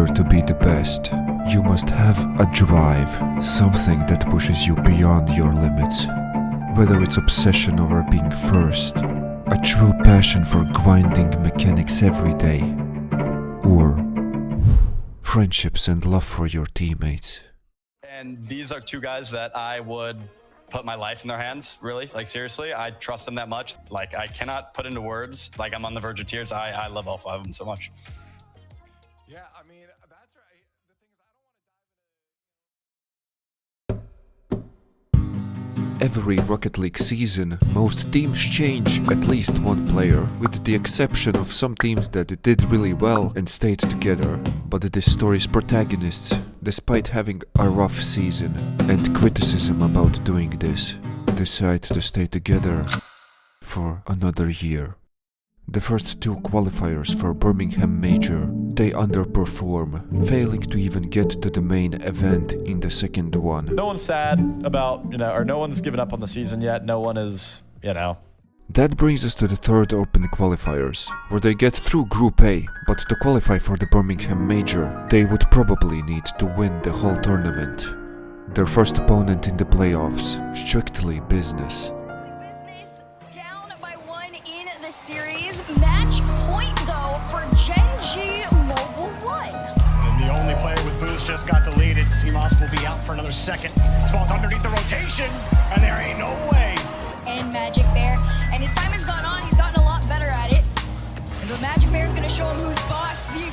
order to be the best, you must have a drive, something that pushes you beyond your limits. Whether it's obsession over being first, a true passion for grinding mechanics every day, or friendships and love for your teammates. And these are two guys that I would put my life in their hands, really. Like, seriously, I trust them that much. Like, I cannot put into words. Like, I'm on the verge of tears. I love all five of them so much. Yeah, I mean, that's right. The thing is, Every Rocket League season, most teams change at least one player, with the exception of some teams that did really well and stayed together. But this story's protagonists, despite having a rough season and criticism about doing this, decide to stay together for another year. The first two qualifiers for Birmingham Major, they underperform, failing to even get to the main event in the second one. No one's sad about, or no one's given up on the season yet. No one is, That brings us to the third open qualifiers, where they get through Group A, but to qualify for the Birmingham Major, they would probably need to win the whole tournament. Their first opponent in the playoffs, strictly business. Business down by 1 in the series. Match point though for Gen.G Mobile 1. And the only player with boost just got deleted. CMOS will be out for another second. Spawns underneath the rotation, and there ain't no way. And Magic Bear, and as time has gone on, he's gotten a lot better at it. And the Magic Bear is going to show him who's boss. The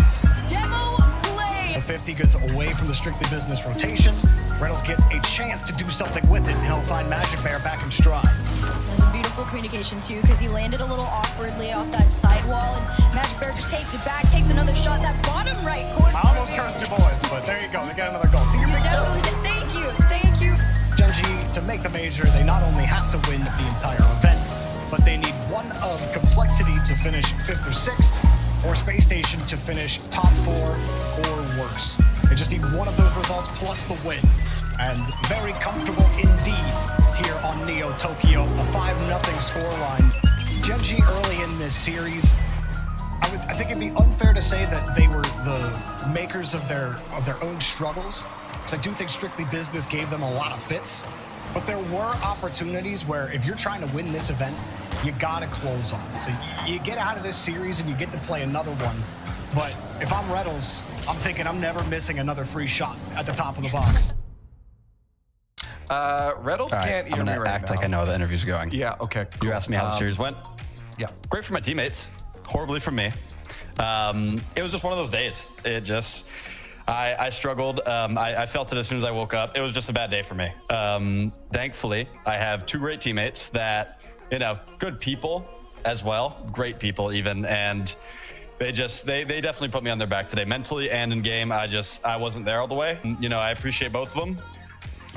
demo play. The 50 gets away from the strictly business rotation. Reynolds gets a chance to do something with it, and he'll find Magic Bear back in stride. There's a beautiful communication too, because he landed a little awkwardly off that sidewall, and Magic Bear just takes it back, takes another shot. That bottom right corner. I almost cursed you boys, but there you go. They get another goal. See your You big definitely did. Thank you. Gen.G, to make the major, they not only have to win the entire event, but they need one of complexity to finish 5th or 6th, or Space Station to finish top 4 or worse. They just need one of those results plus the win. And very comfortable indeed here on Neo Tokyo, a 5-0 scoreline. Gen.G early in this series, I think it'd be unfair to say that they were the makers of their own struggles, because I do think strictly business gave them a lot of fits. But there were opportunities where if you're trying to win this event, you gotta close on. So you get out of this series and you get to play another one. But if I'm Reynolds, I'm thinking I'm never missing another free shot at the top of the box. Reynolds can't hear me I'm gonna act like I know how the interview's going. Yeah, okay. Cool. You asked me how the series went. Yeah. Great for my teammates, horribly for me. It was just one of those days. I struggled. I felt it as soon as I woke up. It was just a bad day for me. Thankfully, I have two great teammates that, good people as well, great people even, and they definitely put me on their back today, mentally and in game. I wasn't there all the way. I appreciate both of them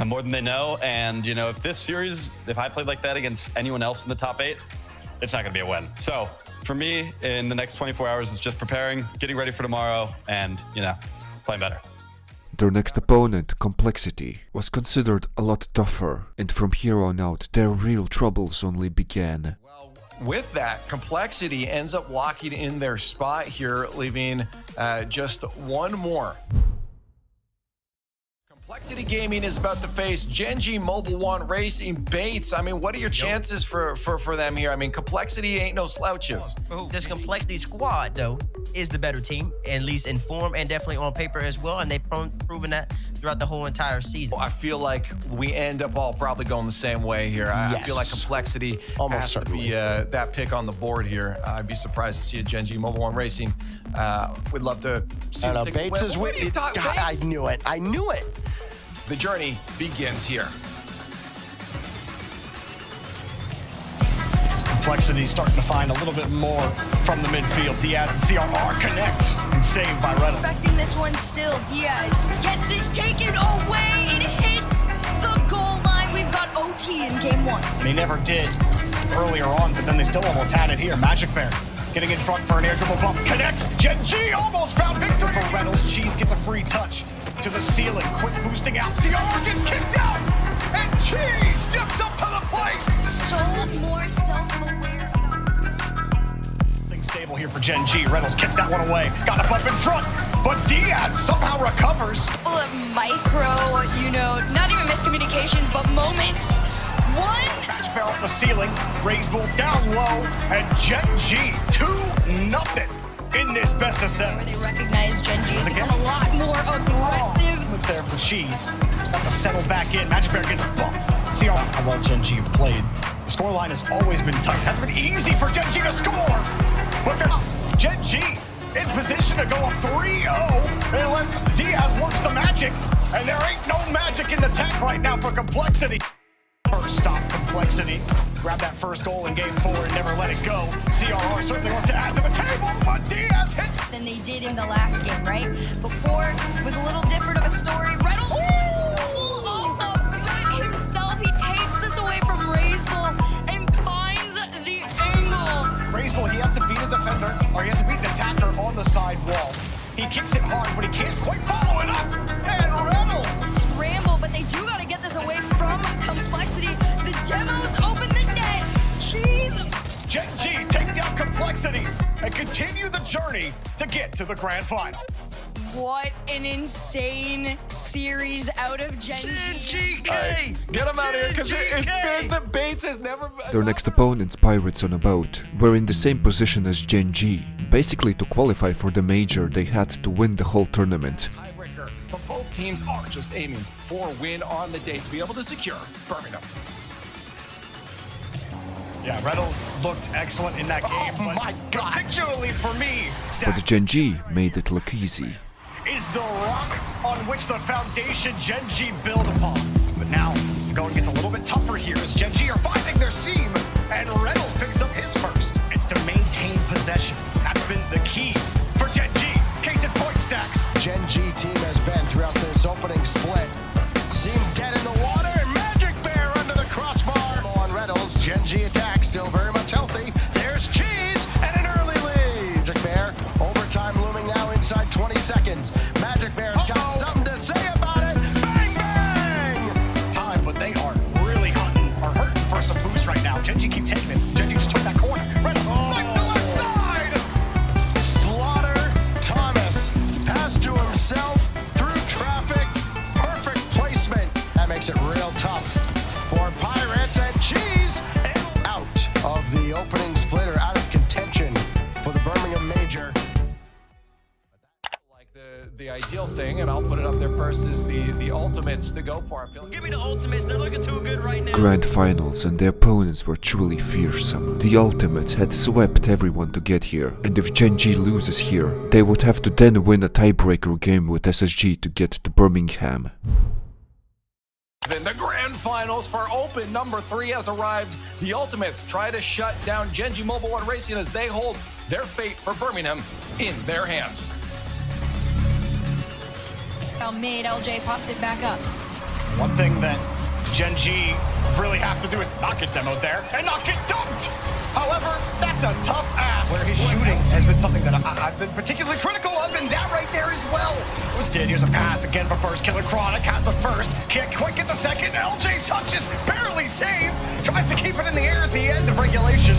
more than they know, and if this series, if I played like that against anyone else in the top 8, it's not gonna be a win. So for me, in the next 24 hours, it's just preparing, getting ready for tomorrow, and playing better. Their next opponent, Complexity, was considered a lot tougher, and from here on out, their real troubles only began. Well, with that, Complexity ends up locking in their spot here, leaving just one more. Complexity Gaming is about to face Gen.G Mobile 1 Racing Bates. I mean, what are your chances for them here? I mean, Complexity ain't no slouches. This Complexity squad, though, is the better team, at least in form and definitely on paper as well, and they've proven that throughout the whole entire season. I feel like we end up all probably going the same way here. I feel like Complexity has to be that pick on the board here. I'd be surprised to see a Gen.G Mobile 1 Racing. We'd love to see I don't know, Bates is with it. I knew it. The journey begins here. Complexity starting to find a little bit more from the midfield. Diaz and CRR connect and saved by Reynolds. Expecting this one still. Diaz gets this taken away. It hits the goal line. We've got OT in game 1. And he never did earlier on, but then they still almost had it here. Magic Bear getting in front for an air dribble bump. Connects. Gen.G almost found victory for Reynolds. Cheese gets a free touch to the ceiling. Quick boosting out. CR gets kicked out. And Cheese steps up to the plate. So more self-aware. unstable here for Gen.G. Reynolds kicks that one away. Got up in front, but Diaz somehow recovers. Micro, not even miscommunications, but moments. One. Match bear off the ceiling, Raise Bull down low, and Gen.G 2-0 in this best of 7. Where they recognize Gen.G has become a lot more aggressive. It's there for Cheese. Just have to settle back in. Magic Bear gets bumped. See how well Gen.G have played. The scoreline has always been tight. Hasn't been easy for Gen.G to score. But Gen.G in position to go up 3-0 unless Diaz works the magic. And there ain't no magic in the tank right now for Complexity. First stop, Complexity. Grab that first goal in game 4 and never let it go. CRR certainly wants to add to the table, but Diaz hits. Than they did in the last game, right? Before was a little different of a story. Reynolds off the bat himself. He takes this away from Raise Bull and finds the angle. Raise Bull, he has to beat a defender or he has to beat an attacker on the side wall. He kicks it hard, but he can't quite follow it up. And Reynolds scramble, but they do got to get this away from Complexity. The demos open the net. Jeez. Gen.G take down Complexity and continue the journey to get to the grand final. What an insane series out of Gen.G. Hey, get him out of here, because it's been the Bates has never. Their next opponents, Pirates on a Boat, were in the same position as Gen.G. Basically, to qualify for the major, they had to win the whole tournament. Tiebreaker, but both teams are just aiming for a win on the day to be able to secure Birmingham. Yeah, Reynolds looked excellent in that game, but my God. particularly for me, But Gen.G made it look easy. is the rock on which the foundation Gen.G build upon. But now, the going gets a little bit tougher here as Gen.G are finding their seam, and Reynolds picks up his first. It's to maintain possession. That's been the key for Gen.G. Case in point stacks. Gen.G team has been throughout this opening split. Seem dead in the water, and Magic Bear under the crossbar. On Reynolds, Gen.G attack still very much healthy. There's Cheese and an early lead. Magic Bear, overtime looming now inside 20 seconds. Magic Bear's got something to say about it. Bang, bang! Time, but they are really hurting for some boost right now. Gen.G keep taking it. Gen.G just took that corner. Reynolds snipes the left side. Slaughter Thomas pass to himself through traffic. Perfect placement. That makes it real tough for Pirates, and Cheese out of the opening splitter, out of contention for the Birmingham Major. Like the ideal thing, and I'll put it up there first, is the ultimates to go for. Give me the ultimates. They're looking too good right now. Grand finals, and the opponents were truly fearsome. The Ultimates had swept everyone to get here, and if Gen.G loses here, they would have to then win a tiebreaker game with SSG to get to Birmingham. Then the grand finals for Open number 3 has arrived. The Ultimates try to shut down Gen.G Mobile One Racing as they hold their fate for Birmingham in their hands. Mid, LJ pops it back up. One thing that Gen.G really have to do is not get demoed there and not get dumped. However, that's a tough ask. Where his shooting has been something that I've been particularly critical of, and that right there as well. Here's a pass again for first. Killer Chronic has the first. Can't quite get the second. LJ's touch is barely saved. Tries to keep it in the air at the end of regulation.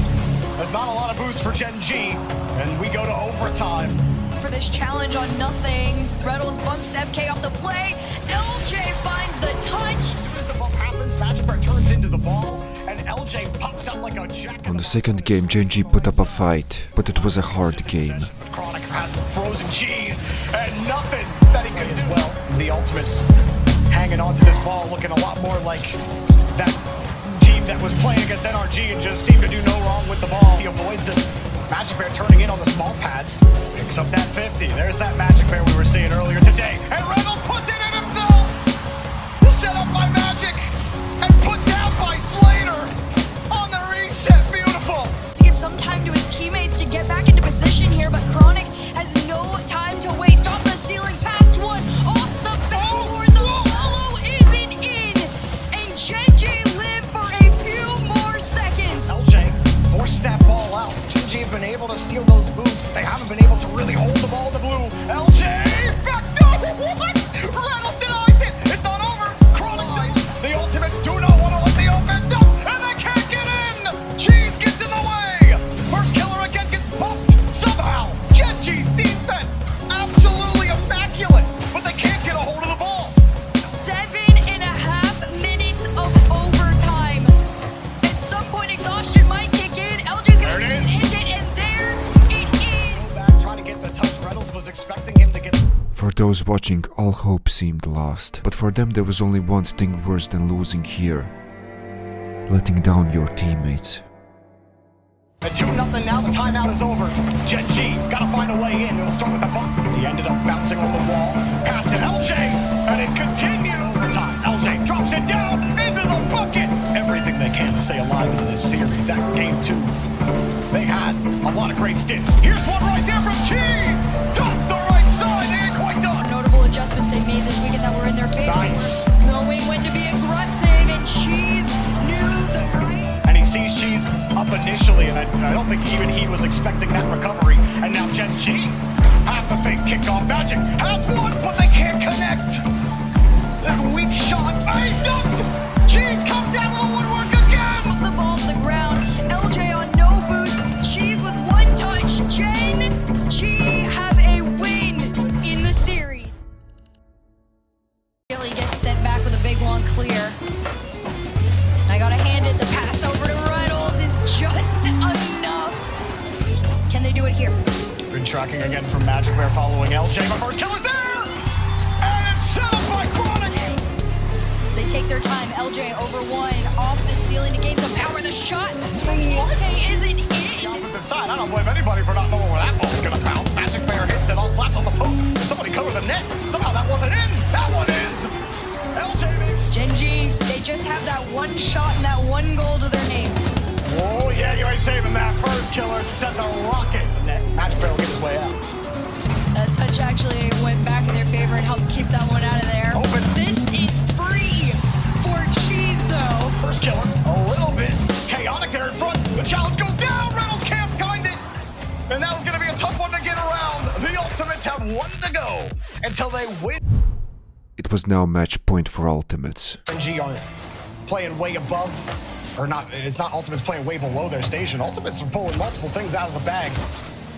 There's not a lot of boost for Gen.G, and we go to overtime. For this challenge on nothing, Reynolds bumps FK off the play. LJ finds the touch. As soon as the bump happens, Magic Bear turns into the ball, and LJ pops out like a jack. On the second game, Gen.G put up a fight, but it was a hard game. But Chronic has the frozen cheese, and nothing that he could do. Well, the Ultimates hanging on to this ball, looking a lot more like that team that was playing against NRG and just seemed to do no wrong with the ball. He avoids it. Magic Bear turning in on the small pads. Picks up that 50. There's that Magic Bear we were seeing earlier today. And Reynolds puts it in himself! Set up by Magic and put down by Slater on the reset. Beautiful! To give some time to his teammates to get back into position here, but Chronic has no time to waste. Off the ceiling, past one, off the backboard, the follow isn't in, and Gen.G live for a few more seconds. LJ forces that ball out. Gen.G have been able to steal those boosts, but they haven't been able to really hold the ball in the blue. LJ, back no, what? Reynolds denies it. It's not over. Chronic still. The Ultimates do not want to let the offense up, and they can't get in. Cheese gets in the way. First killer again gets bumped. expecting him to get... For those watching, all hope seemed lost, but for them there was only one thing worse than losing here: letting down your teammates. At 2-0 now, the timeout is over. Gen.G gotta find a way in. It'll start with the bump as he ended up bouncing on the wall. Past to LJ, and it continues. The time, LJ drops it down into the bucket. Everything they can to stay alive in this series. That game 2, they had a lot of great stints. Here's one right there from Cheese. Touch the right side. They ain't quite done. Notable adjustments they made this weekend that were in their favor. Nice. Knowing when to be aggressive, and Cheese knew the right. And he sees Cheese up initially, and I don't think even he was expecting that recovery. And now Gen.G has the fake kickoff. Magic has one, but they can't connect. That weak shot. He dunked. Cheese comes out of the woodwork again. The ball to the ground. LJ on no boost. Cheese with one touch. Gen.G have a win in the series. Billy gets sent back with a big long clear. I gotta hand it. The pass over to Reynolds is just enough. Can they do it here? Good tracking again from Magic Bear following LJ. My first killer's there! And it's set up by Chronic! As they take their time, LJ over one, off the ceiling to gain some power. The shot isn't in. Opposite side. I don't blame anybody for not knowing where that ball's gonna bounce. Magic Bear hits it, all slaps on the post. Somebody covers the net. Somehow that wasn't in. That one is. LJ makes. Gen.G, they just have that one shot and that one goal to their name. Oh, yeah, you ain't saving that. First killer sent the rocket. Magic Bear will get his way out. That touch actually went back in their favor and helped keep that one out of there. Open. This is free for Cheese, though. First killer, a little bit chaotic there in front. The challenge goes down. Reynolds can't find it. And that was going to be a tough one to get around. The Ultimates have one to go until they win. It was now match point for Ultimates. Gen.G are playing way above, or not, it's not Ultimates playing way below their station. Ultimates are pulling multiple things out of the bag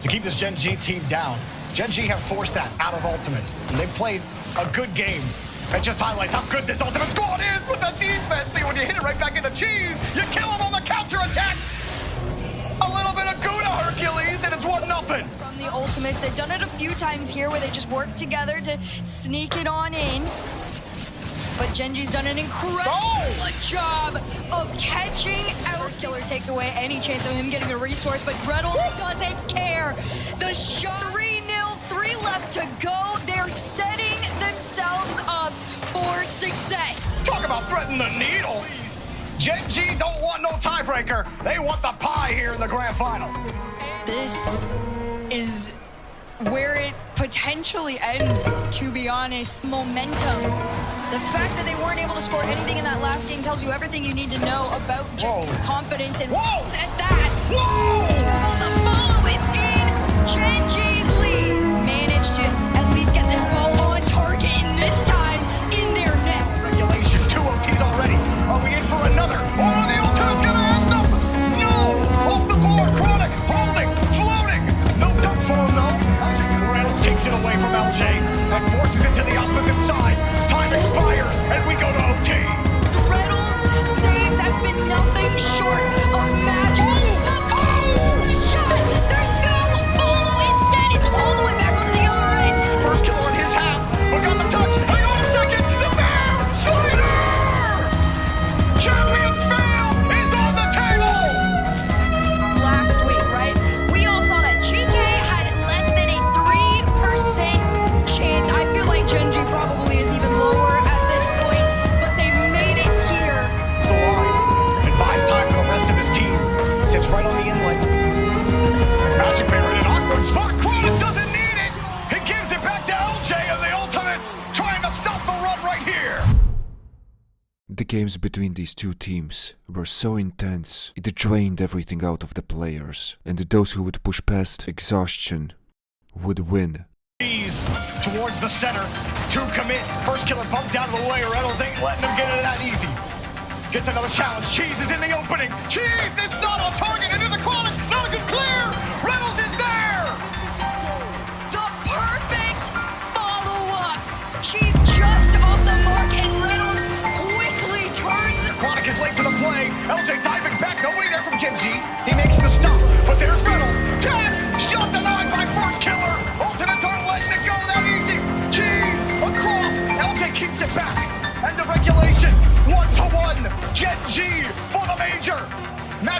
to keep this Gen.G team down. Gen.G have forced that out of Ultimates, and they've played a good game. It just highlights how good this Ultimate squad is with the defense. See, when you hit it right back into Cheese, you kill him on the counter-attack. A little bit of Gouda Hercules, and it's 1-0. From the Ultimates, they've done it a few times here where they just work together to sneak it on in. But Gen.G's done an incredible job of catching out. First killer takes away any chance of him getting a resource, but Reynolds doesn't care. The shot, 3-0, 3 left to go. They're setting themselves up for success. Talk about threading the needle. Gen.G don't want no tiebreaker. They want the pie here in the grand final. This is where it potentially ends, to be honest. Momentum. The fact that they weren't able to score anything in that last game tells you everything you need to know about Gen.G's confidence, and at that. Well, the follow is in. Gen.G's lead managed to at least get this ball on target, and this time in their net. Regulation, 2 OTs already. Are we in for another? Or are the Ultimates gonna end them? No! Off the board, Chronic, holding, floating. No dunk for him, though. Reynolds takes it away from LJ and forces it to the opposite side. Time expires, and we go to OT. Reynolds' saves have been nothing short of magic. The shot! There's no follow. Instead, it's all the way back onto the other end. First killer in his half. We got the touch. Hang on a second. The bear slider! Champions fail is on the table. Last week, right? We all saw that GK had less than a 3% chance. I feel like Gen.G probably is even lower at this point, but they've made it here. The line and buys time for the rest of his team. Sits right on the inlet. Magic Bear in an awkward spot. Chronic doesn't need it. He gives it back to LJ and the Ultimates trying to stop the run right here. The games between these two teams were so intense, it drained everything out of the players, and those who would push past exhaustion would win. Towards the center to commit. First killer bumped down to the way. Reynolds ain't letting him get into that easy. Gets another challenge. Cheese is in the opening. Cheese, it's not on target. Into the Chronic. Not a good clear. Reynolds is there. The perfect follow-up. Cheese just off the mark, and Reynolds quickly turns. Chronic is late to the play. LJ diving back. Nobody there from Gen.G. He makes the stop, but there's Reynolds. Tennis shot denied by first killer. Ultimates aren't letting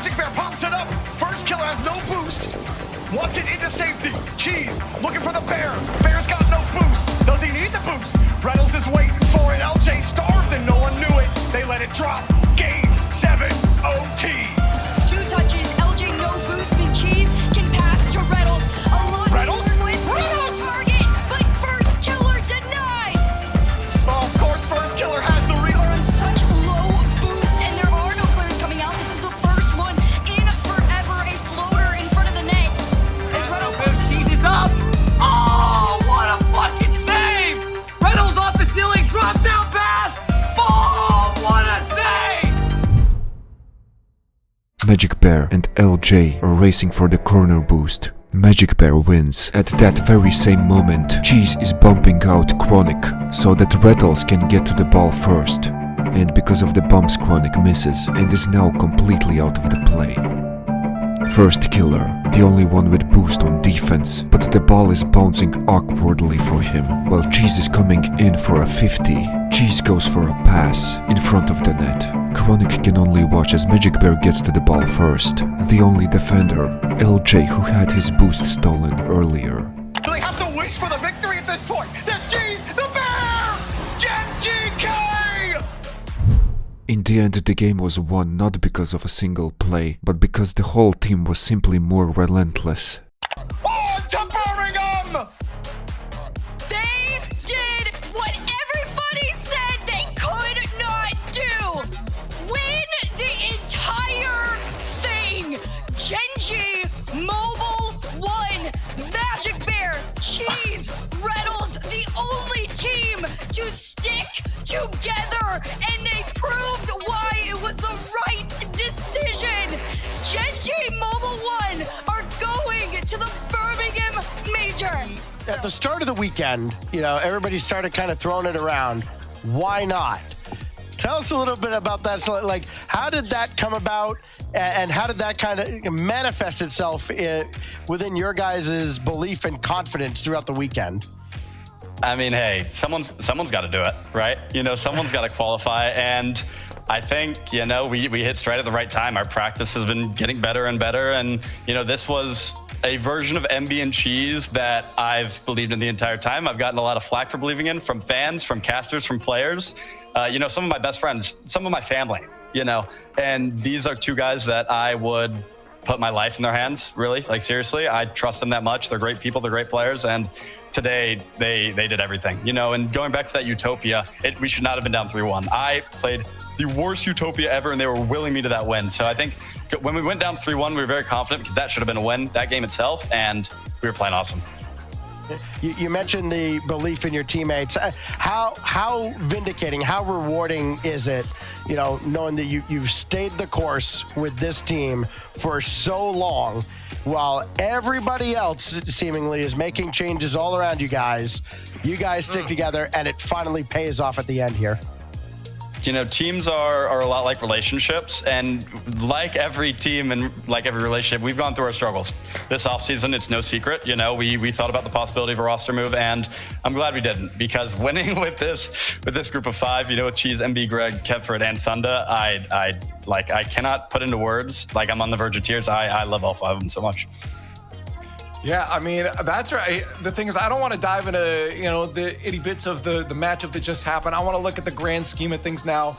Magic Bear pops it up. First killer has no boost. Wants it into safety. Cheese looking for the bear. Bear's got no boost. Does he need the boost? Reynolds is waiting for it. LJ starved and no one knew it. They let it drop. Game 7 OT. 2 touches, LJ no boost, mean Cheese can pass to Reynolds. A lot Reynolds? with target, but first killer denies. Oh, of course, first killer has the We are on such low boost, and there are no clears coming out. This is the first one in forever. A floater in front of the net. As Reynolds Cheese is up. Oh, what a fucking save! Reynolds off the ceiling, drop down pass. Oh, what a save! Magic Bear and LJ are racing for the corner boost. Magic Bear wins. At that very same moment, Cheese is bumping out Chronic so that Rattles can get to the ball first. And because of the bumps, Chronic misses and is now completely out of the play. First killer, the only one with boost on defense, but the ball is bouncing awkwardly for him, while Cheese is coming in for a 50. Cheese goes for a pass in front of the net. Chronic can only watch as Magic Bear gets to the ball first. The only defender, LJ, who had his boost stolen earlier. Do they have to wish for the victory at this point? There's Cheese, the bear! Gen.G! In the end, the game was won not because of a single play, but because the whole team was simply more relentless. On to Birmingham! They did what everybody said they could not do. Win the entire thing. Gen.G, Mobile 1, Magic Bear, Cheese, Reynolds, the only team to stick together, and they proved why it was the right decision. Gen.G, Mobile 1 are going to the Birmingham Major. At the start of the weekend, everybody started kind of throwing it around. Why not? Tell us a little bit about that. So, like, how did that come about, and how did that kind of manifest itself within your guys' belief and confidence throughout the weekend? I mean, hey, someone's got to do it, right? Someone's got to qualify, and I think we hit straight at the right time. Our practice has been getting better and better, and this was a version of MB and Cheese that I've believed in the entire time. I've gotten a lot of flack for believing in from fans, from casters, from players. Some of my best friends, some of my family. And these are 2 guys that I would put my life in their hands. Really, like seriously, I trust them that much. They're great people. They're great players, and today they did everything. And going back to that Utopia, we should not have been down 3-1. I played the worst Utopia ever, and they were willing me to that win. So I think when we went down 3-1, we were very confident because that should have been a win, that game itself, and we were playing awesome. You mentioned the belief in your teammates. How vindicating, how rewarding is it, knowing that you've stayed the course with this team for so long, while everybody else seemingly is making changes all around you guys stick together, and it finally pays off at the end here? Teams are a lot like relationships, and like every team and like every relationship, we've gone through our struggles. This offseason, it's no secret. We thought about the possibility of a roster move, and I'm glad we didn't, because winning with this group of 5, with Cheese, MB, Greg, Kevford, and Thunder, I cannot put into words. Like, I'm on the verge of tears. I love all 5 of them so much. Yeah, I mean, that's right. The thing is, I don't want to dive into, the itty bits of the matchup that just happened. I want to look at the grand scheme of things now.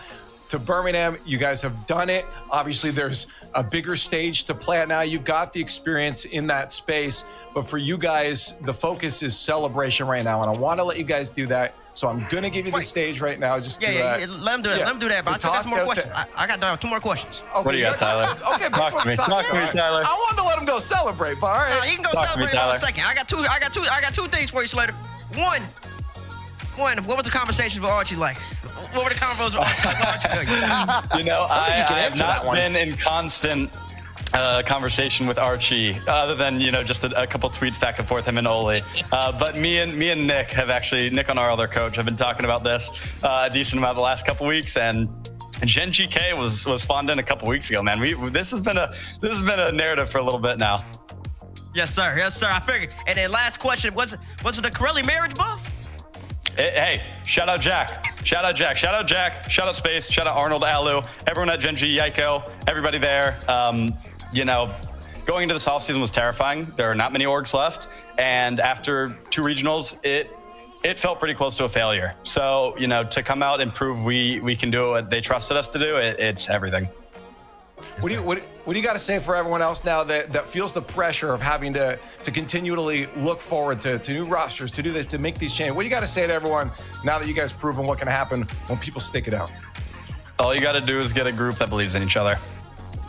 To Birmingham, you guys have done it. Obviously, there's a bigger stage to play at now. You've got the experience in that space. But for you guys, the focus is celebration right now. And I want to let you guys do that. So I'm going to give you the stage right now. Just let him do that. Let him do that. But I still got some more questions. I got 2 more questions. Okay, what do you got, Tyler? Okay, talk to me, Tyler. I wanted to let him go celebrate, but all right. No, you can go celebrate in a second. I got two things for you, Slater. One, what was the conversation with Archie like? What were the convos with Archie tell you? I have not been in constant conversation with Archie, other than just a couple tweets back and forth, him and Oli. But me and Nick have actually, Nick on our other coach, have been talking about this a decent amount the last couple weeks, and Gen.G was spawned in a couple weeks ago. Man, this has been a narrative for a little bit now. Yes, sir. I figured. And then last question, was it the Corelli marriage buff? Hey, shout out Jack. Shout out Jack, shout out Space, shout out Arnold, Alu, everyone at Gen.G, Yaiko, everybody there. You know, going into this offseason was terrifying. There are not many orgs left. And after 2 regionals, it felt pretty close to a failure. So, you know, to come out and prove we can do what they trusted us to do, it's everything. What do you got to say for everyone else now that feels the pressure of having to continually look forward to new rosters, to do this, to make these changes? What do you got to say to everyone now that you guys proven what can happen when people stick it out? All you got to do is get a group that believes in each other.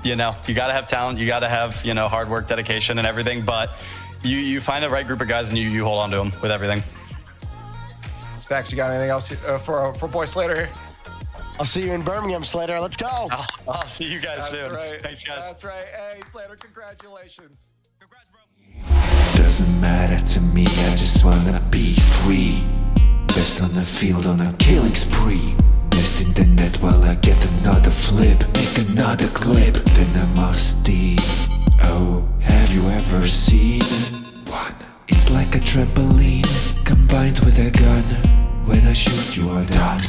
You know, you got to have talent, you got to have, you know, hard work, dedication and everything, but you find the right group of guys and you hold on to them with everything. Stacks, you got anything else for Boy Slater here? I'll see you in Birmingham, Slater. Let's go. I'll see you guys soon. Right. Thanks, guys. That's right. Hey, Slater, congratulations. Congrats, bro. Doesn't matter to me, I just wanna be free. Best on the field on a killing spree. Nest in the net while I get another flip. Make another clip, then I must steam. Oh, have you ever seen one? It's like a trampoline combined with a gun. When I shoot you are done.